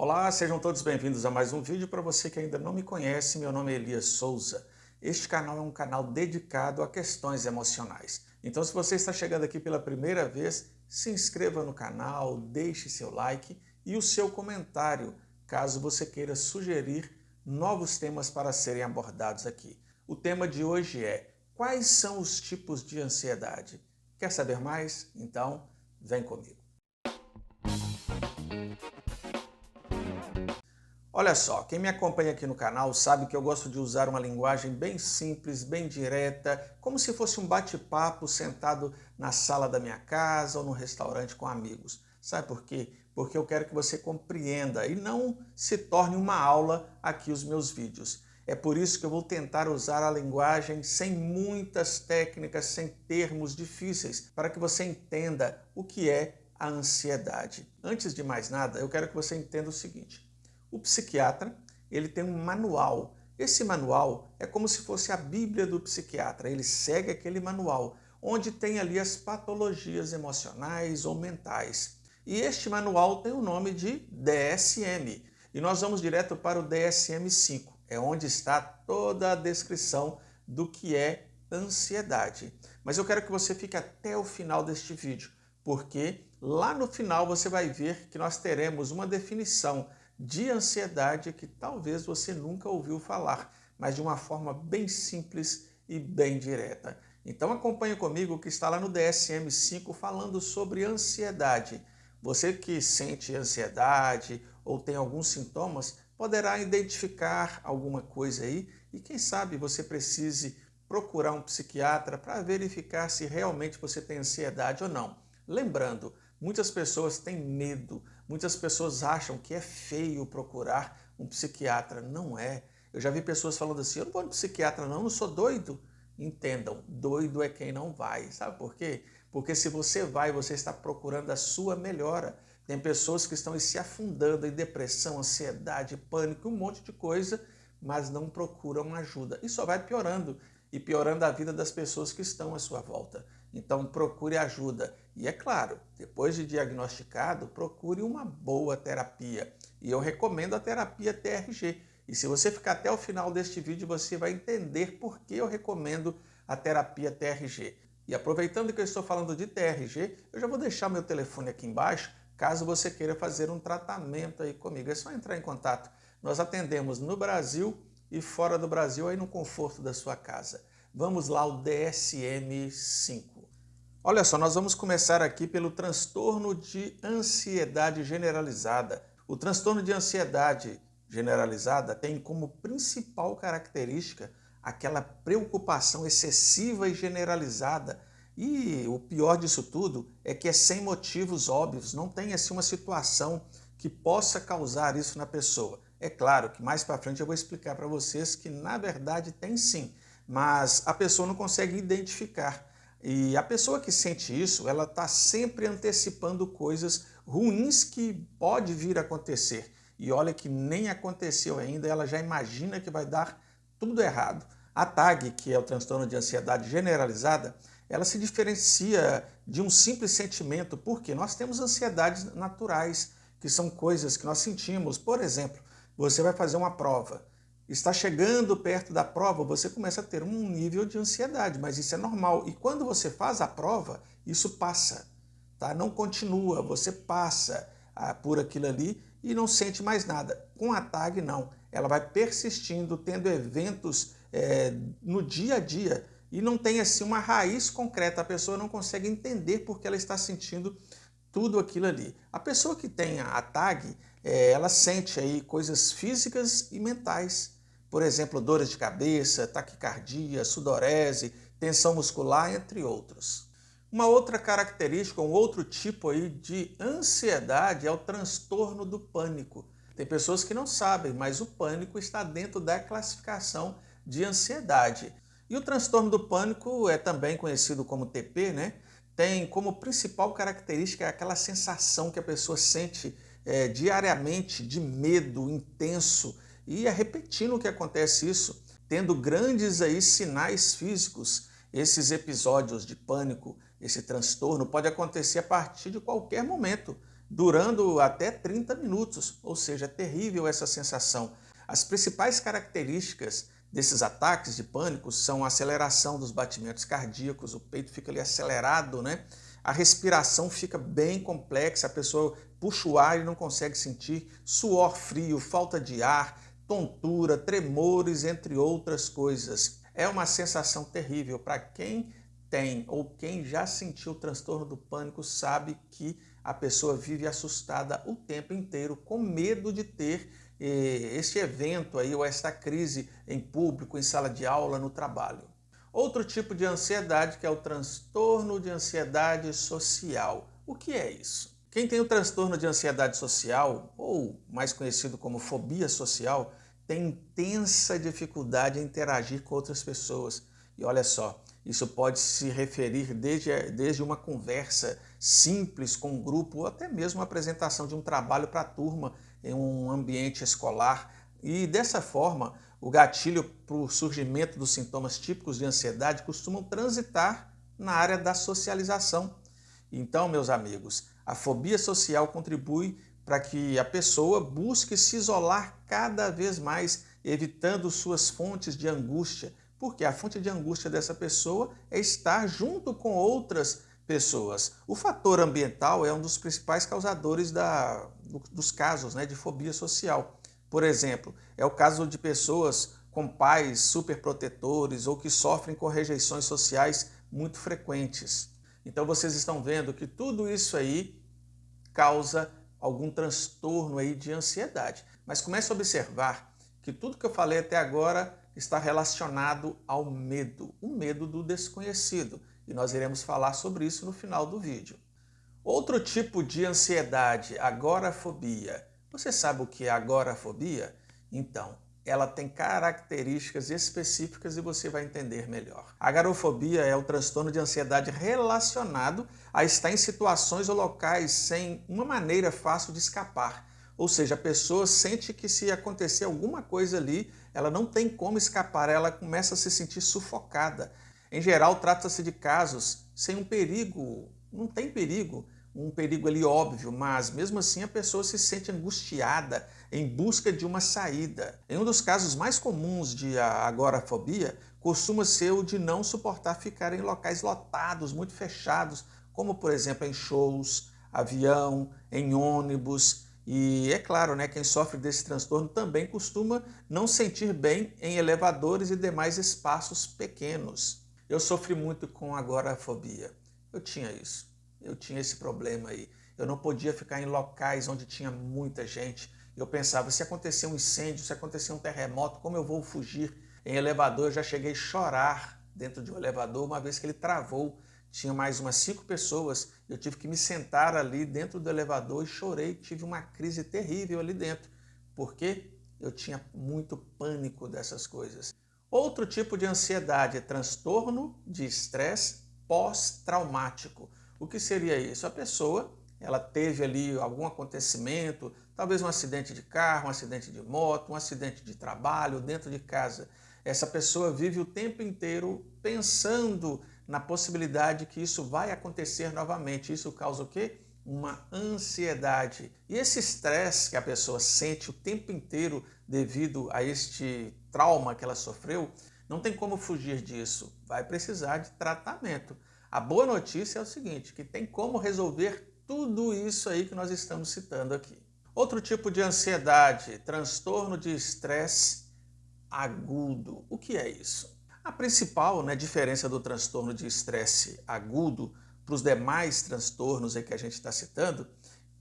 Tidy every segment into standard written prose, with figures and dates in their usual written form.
Olá, sejam todos bem-vindos a mais um vídeo. Para você que ainda não me conhece, meu nome é Elias Souza. Este canal é um canal dedicado a questões emocionais. Então, se você está chegando aqui pela primeira vez, se inscreva no canal, deixe seu like e o seu comentário, caso você queira sugerir novos temas para serem abordados aqui. O tema de hoje é: quais são os tipos de ansiedade? Quer saber mais? Então, vem comigo. Olha só, quem me acompanha aqui no canal sabe que eu gosto de usar uma linguagem bem simples, bem direta, como se fosse um bate-papo sentado na sala da minha casa ou no restaurante com amigos. Sabe por quê? Porque eu quero que você compreenda e não se torne uma aula aqui os meus vídeos. É por isso que eu vou tentar usar a linguagem sem muitas técnicas, sem termos difíceis, para que você entenda o que é a ansiedade. Antes de mais nada, eu quero que você entenda o seguinte: o psiquiatra, ele tem um manual. Esse manual é como se fosse a Bíblia do psiquiatra. Ele segue aquele manual, onde tem ali as patologias emocionais ou mentais. E este manual tem o nome de DSM. E nós vamos direto para o DSM-5. É onde está toda a descrição do que é ansiedade. Mas eu quero que você fique até o final deste vídeo, porque lá no final você vai ver que nós teremos uma definição de ansiedade que talvez você nunca ouviu falar, mas de uma forma bem simples e bem direta. Então acompanhe comigo o que está lá no DSM-5 falando sobre ansiedade. Você que sente ansiedade ou tem alguns sintomas, poderá identificar alguma coisa aí e quem sabe você precise procurar um psiquiatra para verificar se realmente você tem ansiedade ou não. Lembrando, muitas pessoas têm medo, muitas pessoas acham que é feio procurar um psiquiatra. Não é. Eu já vi pessoas falando assim: eu não vou no psiquiatra não sou doido. Entendam, doido é quem não vai. Sabe por quê? Porque se você vai, você está procurando a sua melhora. Tem pessoas que estão se afundando em depressão, ansiedade, pânico, um monte de coisa, mas não procuram ajuda. E só vai piorando e piorando a vida das pessoas que estão à sua volta. Então procure ajuda. E é claro, depois de diagnosticado, procure uma boa terapia. E eu recomendo a terapia TRG. E se você ficar até o final deste vídeo, você vai entender por que eu recomendo a terapia TRG. E aproveitando que eu estou falando de TRG, eu já vou deixar meu telefone aqui embaixo, caso você queira fazer um tratamento aí comigo. É só entrar em contato. Nós atendemos no Brasil e fora do Brasil, aí no conforto da sua casa. Vamos lá ao DSM-5. Olha só, nós vamos começar aqui pelo transtorno de ansiedade generalizada. O transtorno de ansiedade generalizada tem como principal característica aquela preocupação excessiva e generalizada. E o pior disso tudo é que é sem motivos óbvios, não tem assim uma situação que possa causar isso na pessoa. É claro que mais para frente eu vou explicar para vocês que na verdade tem sim, mas a pessoa não consegue identificar. E a pessoa que sente isso, ela está sempre antecipando coisas ruins que pode vir a acontecer. E olha que nem aconteceu ainda, ela já imagina que vai dar tudo errado. A TAG, que é o transtorno de ansiedade generalizada, ela se diferencia de um simples sentimento, porque nós temos ansiedades naturais, que são coisas que nós sentimos. Por exemplo, você vai fazer uma prova. Está chegando perto da prova, você começa a ter um nível de ansiedade, mas isso é normal. E quando você faz a prova, isso passa, tá? Não continua, você passa por aquilo ali e não sente mais nada. Com a TAG, não. Ela vai persistindo, tendo eventos no dia a dia e não tem assim uma raiz concreta. A pessoa não consegue entender porque ela está sentindo tudo aquilo ali. A pessoa que tem a TAG, ela sente aí coisas físicas e mentais. Por exemplo, dores de cabeça, taquicardia, sudorese, tensão muscular, entre outros. Uma outra característica, um outro tipo aí de ansiedade é o transtorno do pânico. Tem pessoas que não sabem, mas o pânico está dentro da classificação de ansiedade. E o transtorno do pânico é também conhecido como TP, né? Tem como principal característica aquela sensação que a pessoa sente diariamente de medo intenso e é repetindo que acontece isso, tendo grandes aí sinais físicos. Esses episódios de pânico, esse transtorno pode acontecer a partir de qualquer momento, durando até 30 minutos, ou seja, é terrível essa sensação. As principais características desses ataques de pânico são a aceleração dos batimentos cardíacos, o peito fica ali acelerado, né? A respiração fica bem complexa, a pessoa puxa o ar e não consegue sentir, suor frio, falta de ar, tontura, tremores, entre outras coisas. É uma sensação terrível. Para quem tem ou quem já sentiu o transtorno do pânico sabe que a pessoa vive assustada o tempo inteiro, com medo de ter este evento aí, ou esta crise em público, em sala de aula, no trabalho. Outro tipo de ansiedade, que é o transtorno de ansiedade social. O que é isso? Quem tem o transtorno de ansiedade social, ou mais conhecido como fobia social, tem intensa dificuldade em interagir com outras pessoas. E olha só, isso pode se referir desde uma conversa simples com um grupo, ou até mesmo a apresentação de um trabalho para a turma em um ambiente escolar. E dessa forma, o gatilho para o surgimento dos sintomas típicos de ansiedade costumam transitar na área da socialização. Então, meus amigos, a fobia social contribui para que a pessoa busque se isolar cada vez mais, evitando suas fontes de angústia, porque a fonte de angústia dessa pessoa é estar junto com outras pessoas. O fator ambiental é um dos principais causadores dos casos, né, de fobia social. Por exemplo, é o caso de pessoas com pais superprotetores ou que sofrem com rejeições sociais muito frequentes. Então vocês estão vendo que tudo isso aí causa algum transtorno aí de ansiedade. Mas comece a observar que tudo que eu falei até agora está relacionado ao medo, o medo do desconhecido. E nós iremos falar sobre isso no final do vídeo. Outro tipo de ansiedade, agorafobia. Você sabe o que é agorafobia? Então, ela tem características específicas e você vai entender melhor. A agorafobia é o transtorno de ansiedade relacionado a estar em situações ou locais sem uma maneira fácil de escapar. Ou seja, a pessoa sente que se acontecer alguma coisa ali, ela não tem como escapar, ela começa a se sentir sufocada. Em geral, trata-se de casos sem um perigo, não tem perigo, um perigo ali óbvio, mas mesmo assim a pessoa se sente angustiada em busca de uma saída. Em um dos casos mais comuns de agorafobia, costuma ser o de não suportar ficar em locais lotados, muito fechados, como por exemplo em shows, avião, em ônibus. E é claro, né, quem sofre desse transtorno também costuma não sentir bem em elevadores e demais espaços pequenos. Eu sofri muito com agorafobia. Eu tinha isso. Eu tinha esse problema aí. Eu não podia ficar em locais onde tinha muita gente. Eu pensava, se acontecer um incêndio, se acontecer um terremoto, como eu vou fugir? Em elevador, eu já cheguei a chorar dentro de um elevador, uma vez que ele travou. Tinha mais umas 5 pessoas, eu tive que me sentar ali dentro do elevador e chorei, tive uma crise terrível ali dentro, porque eu tinha muito pânico dessas coisas. Outro tipo de ansiedade é transtorno de estresse pós-traumático. O que seria isso? A pessoa, ela teve ali algum acontecimento, talvez um acidente de carro, um acidente de moto, um acidente de trabalho, dentro de casa. Essa pessoa vive o tempo inteiro pensando na possibilidade que isso vai acontecer novamente. Isso causa o quê? Uma ansiedade. E esse estresse que a pessoa sente o tempo inteiro devido a este trauma que ela sofreu, não tem como fugir disso. Vai precisar de tratamento. A boa notícia é o seguinte, que tem como resolver tudo isso aí que nós estamos citando aqui. Outro tipo de ansiedade, transtorno de estresse agudo. O que é isso? A principal, né, diferença do transtorno de estresse agudo para os demais transtornos aí que a gente está citando,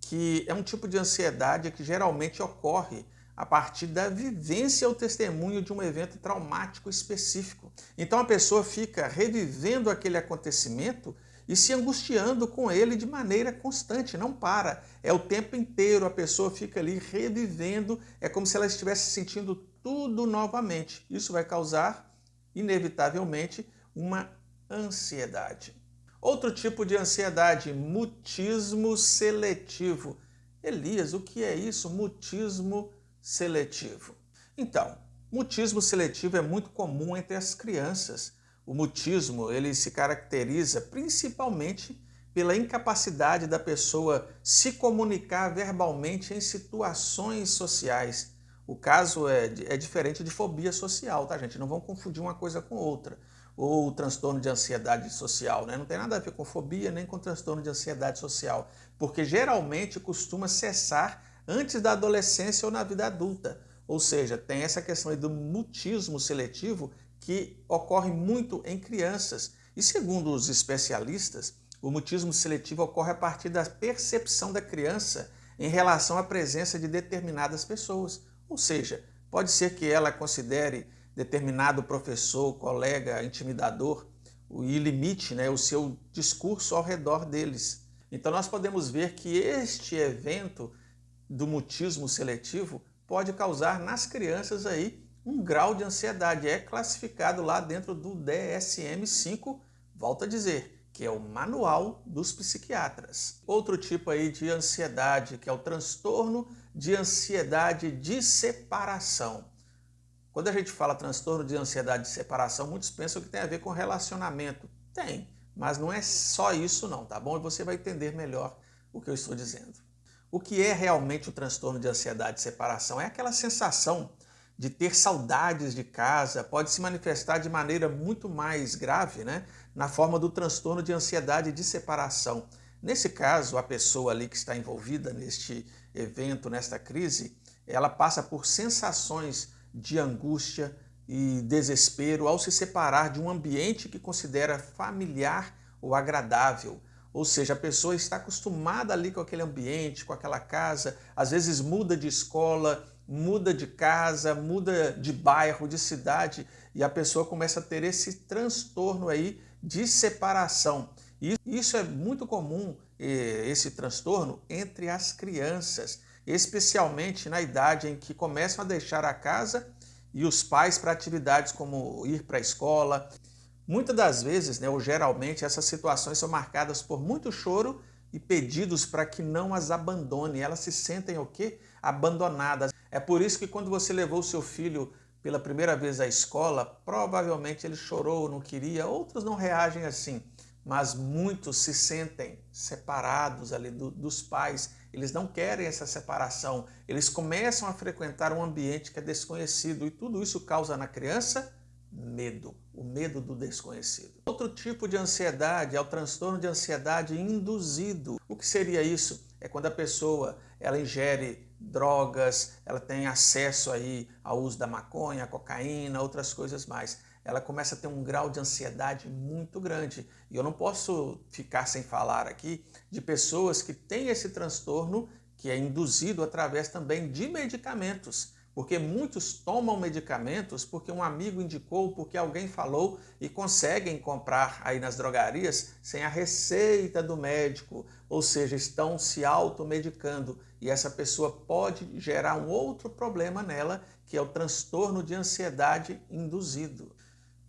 que é um tipo de ansiedade que geralmente ocorre a partir da vivência ou testemunho de um evento traumático específico. Então a pessoa fica revivendo aquele acontecimento e se angustiando com ele de maneira constante, não para. É o tempo inteiro, a pessoa fica ali revivendo, é como se ela estivesse sentindo tudo novamente. Isso vai causar, inevitavelmente, uma ansiedade. Outro tipo de ansiedade, mutismo seletivo. Elias, o que é isso? Mutismo seletivo. Então, mutismo seletivo é muito comum entre as crianças. O mutismo, ele se caracteriza principalmente pela incapacidade da pessoa se comunicar verbalmente em situações sociais. O caso é diferente de fobia social, tá, gente? Não vamos confundir uma coisa com outra. Ou o transtorno de ansiedade social, né? Não tem nada a ver com fobia nem com transtorno de ansiedade social, porque geralmente costuma cessar antes da adolescência ou na vida adulta. Ou seja, tem essa questão aí do mutismo seletivo que ocorre muito em crianças. E segundo os especialistas, o mutismo seletivo ocorre a partir da percepção da criança em relação à presença de determinadas pessoas. Ou seja, pode ser que ela considere determinado professor, colega, intimidador e limite, né, o seu discurso ao redor deles. Então nós podemos ver que este evento do mutismo seletivo pode causar nas crianças aí um grau de ansiedade. É classificado lá dentro do DSM-5, volto a dizer, que é o manual dos psiquiatras. Outro tipo aí de ansiedade, que é o transtorno de ansiedade de separação. Quando a gente fala transtorno de ansiedade de separação, muitos pensam que tem a ver com relacionamento. Tem, mas não é só isso não, tá bom? E você vai entender melhor o que eu estou dizendo. O que é realmente o transtorno de ansiedade de separação? É aquela sensação de ter saudades de casa, pode se manifestar de maneira muito mais grave, né? Na forma do transtorno de ansiedade de separação. Nesse caso, a pessoa ali que está envolvida neste evento, nesta crise, ela passa por sensações de angústia e desespero ao se separar de um ambiente que considera familiar ou agradável. Ou seja, a pessoa está acostumada ali com aquele ambiente, com aquela casa, às vezes muda de escola, muda de casa, muda de bairro, de cidade, e a pessoa começa a ter esse transtorno aí de separação. E isso é muito comum, esse transtorno, entre as crianças, especialmente na idade em que começam a deixar a casa e os pais para atividades como ir para a escola. Muitas das vezes, né, ou geralmente, essas situações são marcadas por muito choro e pedidos para que não as abandone. Elas se sentem o quê? Abandonadas. É por isso que quando você levou o seu filho pela primeira vez à escola, provavelmente ele chorou, não queria, outros não reagem assim, mas muitos se sentem separados ali dos pais, eles não querem essa separação, eles começam a frequentar um ambiente que é desconhecido e tudo isso causa na criança medo, o medo do desconhecido. Outro tipo de ansiedade é o transtorno de ansiedade induzido. O que seria isso? É quando a pessoa ela ingere drogas, ela tem acesso aí ao uso da maconha, cocaína, outras coisas mais. Ela começa a ter um grau de ansiedade muito grande. E eu não posso ficar sem falar aqui de pessoas que têm esse transtorno que é induzido através também de medicamentos. Porque muitos tomam medicamentos porque um amigo indicou, porque alguém falou e conseguem comprar aí nas drogarias sem a receita do médico, ou seja, estão se automedicando e essa pessoa pode gerar um outro problema nela, que é o transtorno de ansiedade induzido.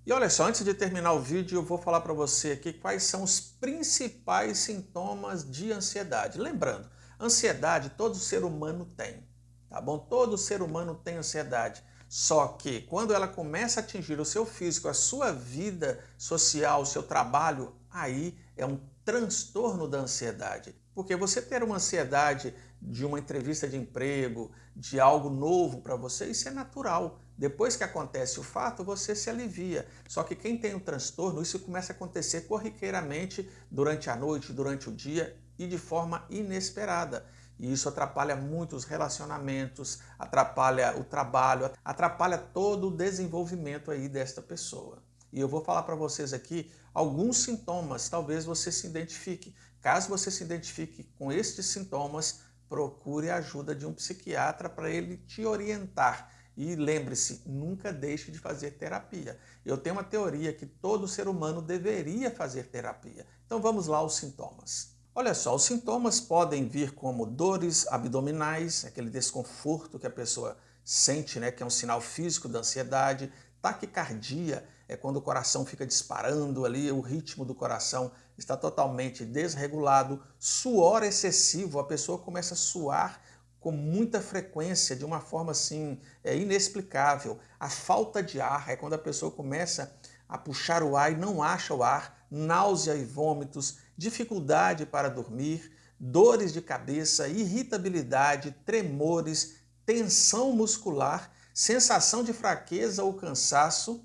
E olha só, antes de terminar o vídeo, eu vou falar para você aqui quais são os principais sintomas de ansiedade. Lembrando, ansiedade todo ser humano tem, tá bom? Todo ser humano tem ansiedade. Só que quando ela começa a atingir o seu físico, a sua vida social, o seu trabalho, aí é um transtorno da ansiedade. Porque você ter uma ansiedade de uma entrevista de emprego, de algo novo para você, isso é natural. Depois que acontece o fato, você se alivia. Só que quem tem um transtorno, isso começa a acontecer corriqueiramente durante a noite, durante o dia e de forma inesperada. E isso atrapalha muito os relacionamentos, atrapalha o trabalho, atrapalha todo o desenvolvimento aí desta pessoa. E eu vou falar para vocês aqui alguns sintomas, talvez você se identifique. Caso você se identifique com estes sintomas, procure a ajuda de um psiquiatra para ele te orientar. E lembre-se, nunca deixe de fazer terapia. Eu tenho uma teoria que todo ser humano deveria fazer terapia. Então vamos lá aos sintomas. Olha só, os sintomas podem vir como dores abdominais, aquele desconforto que a pessoa sente, né, que é um sinal físico da ansiedade. Taquicardia é quando o coração fica disparando ali, o ritmo do coração está totalmente desregulado. Suor excessivo, a pessoa começa a suar com muita frequência, de uma forma assim inexplicável. A falta de ar é quando a pessoa começa a puxar o ar e não acha o ar. Náusea e vômitos, dificuldade para dormir, dores de cabeça, irritabilidade, tremores, tensão muscular, sensação de fraqueza ou cansaço.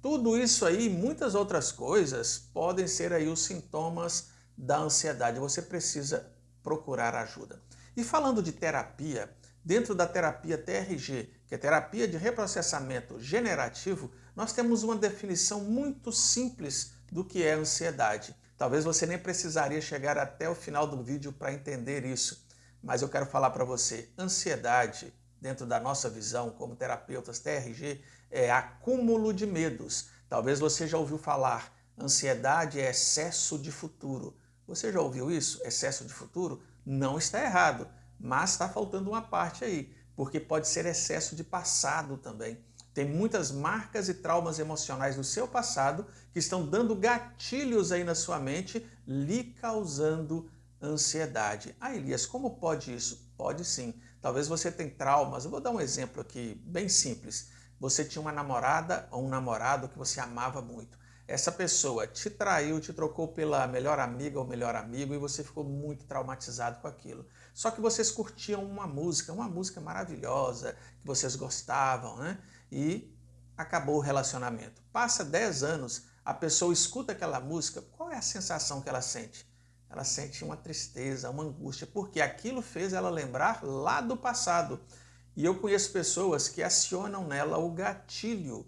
Tudo isso aí e muitas outras coisas podem ser aí os sintomas da ansiedade. Você precisa procurar ajuda. E falando de terapia, dentro da terapia TRG, que é terapia de reprocessamento generativo, nós temos uma definição muito simples do que é ansiedade. Talvez você nem precisaria chegar até o final do vídeo para entender isso, mas eu quero falar para você, ansiedade, dentro da nossa visão como terapeutas TRG, é acúmulo de medos. Talvez você já ouviu falar, ansiedade é excesso de futuro. Você já ouviu isso? Excesso de futuro? Não está errado, mas está faltando uma parte aí, porque pode ser excesso de passado também. Tem muitas marcas e traumas emocionais no seu passado que estão dando gatilhos aí na sua mente, lhe causando ansiedade. Ah, Elias, como pode isso? Pode sim. Talvez você tenha traumas. Eu vou dar um exemplo aqui bem simples. Você tinha uma namorada ou um namorado que você amava muito. Essa pessoa te traiu, te trocou pela melhor amiga ou melhor amigo e você ficou muito traumatizado com aquilo. Só que vocês curtiam uma música maravilhosa, que vocês gostavam, né? E acabou o relacionamento. Passa 10 anos, a pessoa escuta aquela música, qual é a sensação que ela sente? Ela sente uma tristeza, uma angústia, porque aquilo fez ela lembrar lá do passado. E eu conheço pessoas que acionam nela o gatilho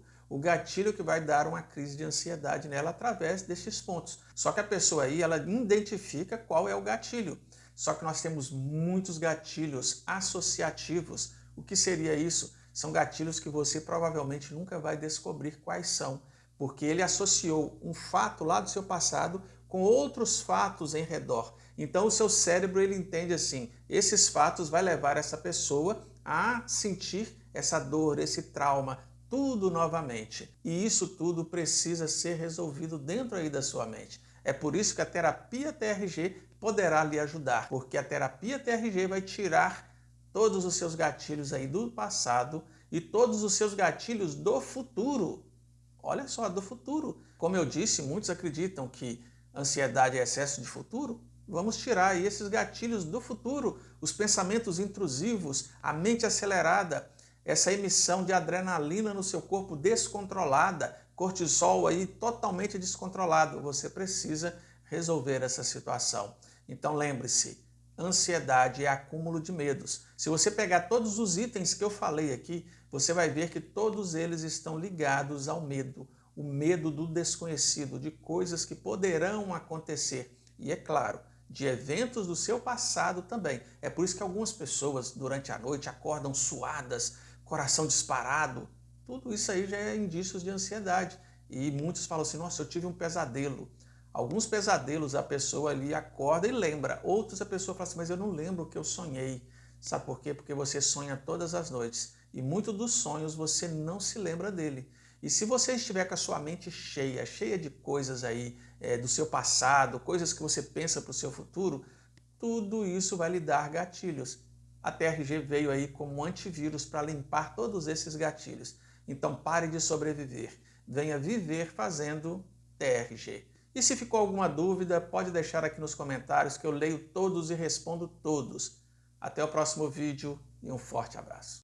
que vai dar uma crise de ansiedade nela através destes pontos. Só que a pessoa aí, ela identifica qual é o gatilho. Só que nós temos muitos gatilhos associativos. O que seria isso? São gatilhos que você provavelmente nunca vai descobrir quais são, porque ele associou um fato lá do seu passado com outros fatos em redor. Então o seu cérebro ele entende assim, esses fatos vai levar essa pessoa a sentir essa dor, esse trauma, tudo novamente. E isso tudo precisa ser resolvido dentro aí da sua mente. É por isso que a terapia TRG poderá lhe ajudar, porque a terapia TRG vai tirar todos os seus gatilhos aí do passado e todos os seus gatilhos do futuro. Olha só, do futuro. Como eu disse, muitos acreditam que ansiedade é excesso de futuro. Vamos tirar aí esses gatilhos do futuro, os pensamentos intrusivos, a mente acelerada, essa emissão de adrenalina no seu corpo descontrolada, cortisol aí totalmente descontrolado. Você precisa resolver essa situação. Então lembre-se, ansiedade é acúmulo de medos. Se você pegar todos os itens que eu falei aqui, você vai ver que todos eles estão ligados ao medo. O medo do desconhecido, de coisas que poderão acontecer. E é claro, de eventos do seu passado também. É por isso que algumas pessoas durante a noite acordam suadas, coração disparado. Tudo isso aí já é indícios de ansiedade. E muitos falam assim, nossa, eu tive um pesadelo. Alguns pesadelos a pessoa ali acorda e lembra. Outros a pessoa fala assim, mas eu não lembro o que eu sonhei. Sabe por quê? Porque você sonha todas as noites. E muitos dos sonhos você não se lembra dele. E se você estiver com a sua mente cheia de coisas aí do seu passado, coisas que você pensa para o seu futuro, tudo isso vai lhe dar gatilhos. A TRG veio aí como um antivírus para limpar todos esses gatilhos. Então pare de sobreviver, venha viver fazendo TRG. E se ficou alguma dúvida, pode deixar aqui nos comentários que eu leio todos e respondo todos. Até o próximo vídeo e um forte abraço.